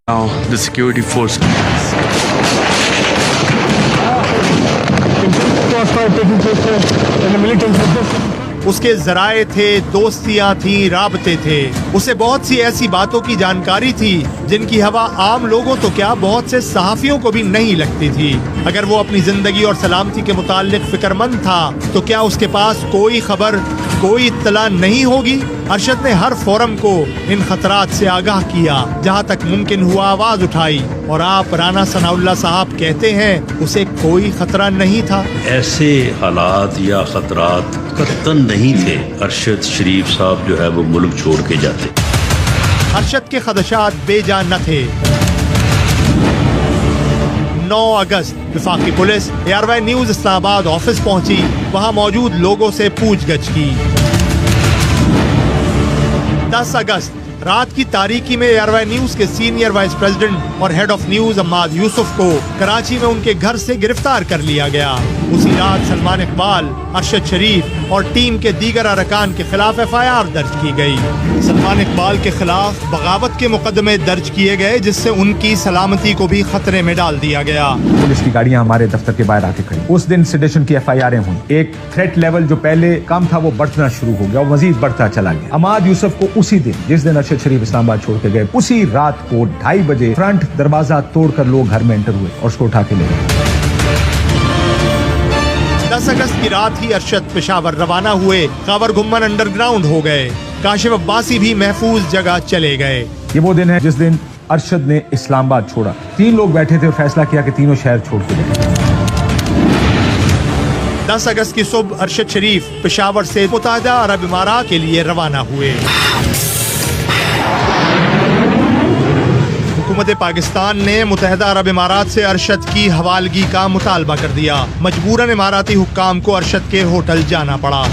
Now the security force. उसके जराए थे, दोस्तियां थी, राबते थे। उसे बहुत सी ऐसी बातों की जानकारी थी जिनकी हवा आम लोगों तो क्या, बहुत से सहाफियों को भी नहीं लगती थी। अगर वो अपनी जिंदगी और सलामती के मुताल्लिक फिक्रमंद था तो क्या उसके पास कोई खबर, कोई इत्तला नहीं होगी? अरशद ने हर फोरम को इन खतरात से आगाह किया, जहाँ तक मुमकिन हुआ आवाज उठाई। और आप राना सनाउल्लाह साहब कहते हैं उसे कोई खतरा नहीं था। ऐसे हालात या खतरात कतन नहीं थे अरशद शरीफ साहब जो है वो मुल्क छोड़ के जाते। अरशद के खदशात बेजान न थे। 9 अगस्त वफाकी police ARY news Islamabad office पहुंची, वहां मौजूद लोगों से पूछगछ की। 10 अगस्त रात की तारीकी में ARY न्यूज के सीनियर वाइस प्रेसिडेंट और head of news Ammad Yusuf को कराची में उनके घर से गिरफ्तार कर लिया गया। उसी रात सलमान इकबाल, अरशद शरीफ और टीम के दीगर अरकान के खिलाफ FIR दर्ज की गई। सलमान इकबाल के खिलाफ बगावत के मुकदमे दर्ज किए गए, जिससे उनकी सलामती को भी खतरे में डाल दिया गया। पुलिस की गाड़ियां हमारे दफ्तर के बाहर आके खड़ी। उस दिन सेडेशन की FIR हुई। एक थ्रेट लेवल जो पहले कम था वो बढ़ना शुरू हो गया और मजीद बढ़ता चला गया। अम्माद यूसुफ को उसी दिन, जिस दिन अरशद शरीफ इस्लामाबाद छोड़ के गए, उसी रात को 2:30 बजे फ्रंट दरवाजा तोड़कर लोग घर में एंटर हुए और उसको उठा के ले गए। 10 अगस्त की रात ही अरशद पेशावर रवाना हुए, खबर घुम्मन अंडरग्राउंड हो गए। काशिफ अब्बासी भी महफूज जगह चले गए। ये वो दिन है जिस दिन अरशद ने इस्लामाबाद छोड़ा। 3 लोग बैठे थे और फैसला किया कि तीनों शहर छोड़ के गए। 10 अगस्त की सुबह अरशद शरीफ पेशावर से मुत्तहिदा अरब इमारात के लिए रवाना हुए। हुकूमत पाकिस्तान ने मुत्तहिदा अरब इमारात से अरशद की हवालगी का मुतालबा कर दिया। मजबूरन इमाराती हुक्काम को अरशद के होटल जाना पड़ा।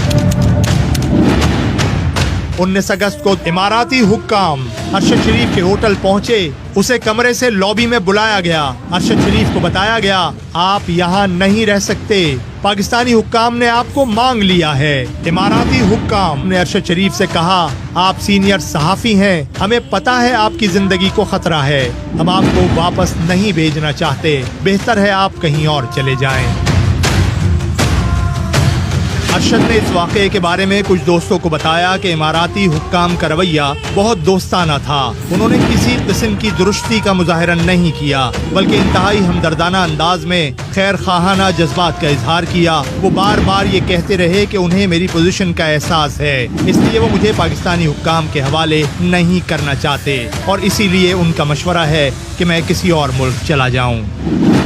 19 अगस्त को इमाराती हुक्काम अरशद शरीफ के होटल पहुंचे। उसे कमरे से लॉबी में बुलाया गया। अरशद शरीफ को बताया गया, आप यहाँ नहीं रह सकते, पाकिस्तानी हुक्काम ने आपको मांग लिया है। इमाराती हुक्काम ने अरशद शरीफ से कहा, आप सीनियर सहाफी हैं, हमें पता है आपकी जिंदगी को खतरा है, हम आपको वापस नहीं भेजना चाहते, बेहतर है आप कहीं और चले जाएं। अरशद ने इस वाक़े के बारे में कुछ दोस्तों को बताया कि इमाराती हुक्काम का रवैया बहुत दोस्ताना था। उन्होंने किसी किस्म की दुरुस्ती का मुजाहरा नहीं किया, बल्कि इंतहाई हमदर्दाना अंदाज में खैर खाहाना जज्बात का इजहार किया। वो बार बार ये कहते रहे कि उन्हें मेरी पोजीशन का एहसास है, इसलिए वो मुझे पाकिस्तानी हुक्काम के हवाले नहीं करना चाहते और इसीलिए उनका मशवरा है कि मैं किसी और मुल्क चला जाऊं।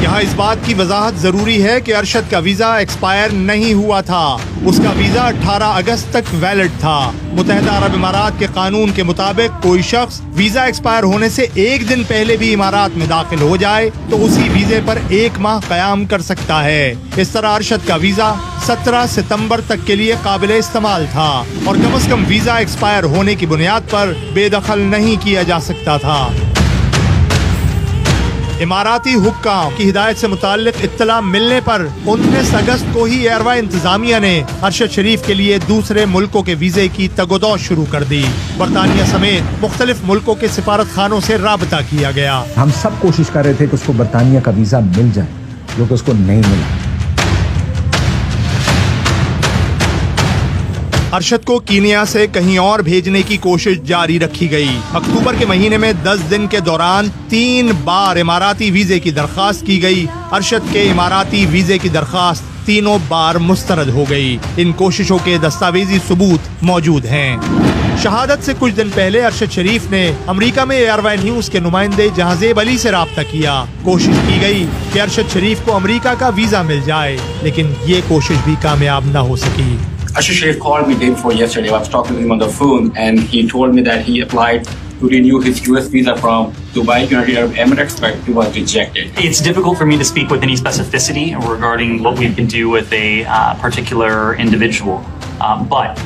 यहाँ इस बात की वजाहत जरूरी है कि अरशद का वीजा एक्सपायर नहीं हुआ था। उसका वीजा 18 अगस्त तक वैलिड था। मुत्तहिदा अरब इमारात के कानून के मुताबिक कोई शख्स वीजा एक्सपायर होने से एक दिन पहले भी इमारात में दाखिल हो जाए तो उसी वीजे पर 1 माह कयाम कर सकता है। इस तरह अरशद का वीजा 17 सितंबर तक के लिए काबिल इस्तेमाल था और कम से कम वीजा एक्सपायर होने की बुनियाद पर बेदखल नहीं किया जा सकता था। इमाराती हुक्काम की हिदायत से मुताल्लिक इत्तला मिलने पर 19 अगस्त को ही ARY इंतजामिया ने अरशद शरीफ के लिए दूसरे मुल्कों के वीजे की तगोदौ शुरू कर दी। बरतानिया समेत मुख्तलिफ मुल्कों के सिफारत खानों से राबता किया गया। हम सब कोशिश कर रहे थे कि उसको बरतानिया का वीजा मिल जाए, जो कि उसको नहीं मिला। अरशद को कीनिया से कहीं और भेजने की कोशिश जारी रखी गई। अक्टूबर के महीने में 10 दिन के दौरान 3 बार इमाराती वीजे की दरखास्त की गई। अरशद के इमाराती वीजे की दरखास्त तीनों बार मुस्तरद हो गई। इन कोशिशों के दस्तावेजी सबूत मौजूद हैं। शहादत से कुछ दिन पहले अरशद शरीफ ने अमेरिका में ARY न्यूज के नुमाइंदे जहाजेब अली से राब्ता किया। कोशिश की गई कि अरशद शरीफ को अमेरिका का वीजा मिल जाए, लेकिन ये कोशिश भी कामयाब न हो सकी। Arshad Sharif called me day before yesterday. I was talking to him on the phone and he told me that he applied to renew his US visa from Dubai, United Arab Emirates, but it was rejected. It's difficult for me to speak with any specificity regarding what we can do with a particular individual, but